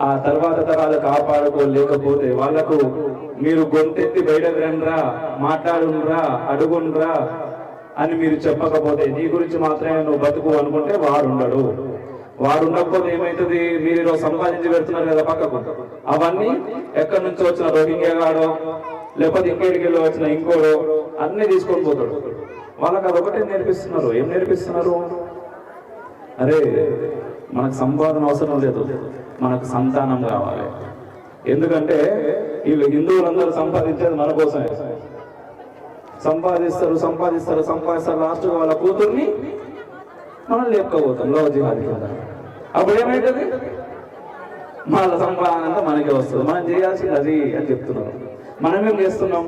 ఆ తర్వాత తరాలు కాపాడుకోలేకపోతే వాళ్లకు మీరు గొంతెత్తి బయటకు రండ్రా, మాట్లాడుండ్రా, అడుగుండ్రా అని మీరు చెప్పకపోతే నీ గురించి మాత్రమే నువ్వు బతుకు అనుకుంటే వాడు ఉండడు. వాడు ఉండకపోతే ఏమవుతుంది? మీరు ఈరోజు సంపాదించి పెడుతున్నారు కదా పక్కకు, అవన్నీ ఎక్కడి నుంచి వచ్చిన రోహింగ్యా గాడో లేకపోతే ఇంకేడికి వెళ్ళి వచ్చిన ఇంకోడో అన్ని తీసుకొని పోతాడు. వాళ్ళకి అదొకటే నేర్పిస్తున్నారు. ఏం నేర్పిస్తున్నారు? అరే మనకు సంపాదన అవసరం లేదు, మనకు సంతానం కావాలి. ఎందుకంటే వీళ్ళు హిందువులందరూ సంపాదించేది మన కోసమే. సంపాదిస్తారు సంపాదిస్తారు సంపాదిస్తారు, లాస్ట్ వాళ్ళ కూతుర్ని మనం లేపుకోబోతాం లో జిహాదీ కింద. అప్పుడు ఏమైతుంది? వాళ్ళ సంపాదన అంతా మనకే వస్తుంది. మనం చేయాల్సింది అది అని చెప్తున్నారు. మనమేం చేస్తున్నాం?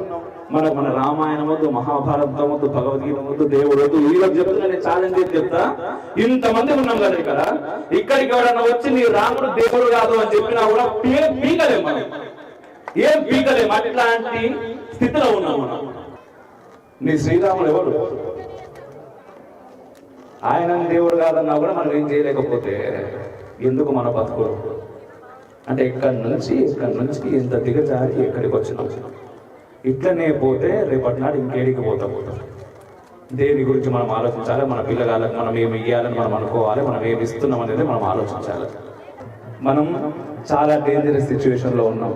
మన రామాయణం వద్దు, మహాభారతం వద్దు, భగవద్గీత వద్దు, దేవుడు వద్దు, వీళ్ళకి చెప్తున్నా. నేను ఛాలెంజ్ చేసి చెప్తా, ఇంతమంది ఉన్నాం కదా ఇక్కడ, ఇక్కడికి ఎవడన్నా వచ్చి నీ రాముడు దేవుడు కాదు అని చెప్పినా కూడా పీకలేం మనం, ఏం పీకలేం. అట్లాంటి స్థితిలో ఉన్నాం మనం. నీ శ్రీరాముడు ఎవరు? ఆయన దేవుడు కాదన్నా కూడా మనం ఏం చేయలేకపోతే ఎందుకు మన బతుకులు? అంటే ఇక్కడి నుంచి ఇంత దిగజారి ఎక్కడికి వచ్చినాం. ఇట్లనే పోతే రేపటి నాడు ఇంకేడికి పోతాం. దేని గురించి మనం ఆలోచించాలి. మన పిల్లగాళ్ళకి మనం ఏమి ఇవ్వాలని మనం అనుకోవాలి. మనం ఏమి ఇస్తున్నాం అనేది మనం ఆలోచించాలి. మనం చాలా డేంజరస్ సిచ్యువేషన్లో ఉన్నాం.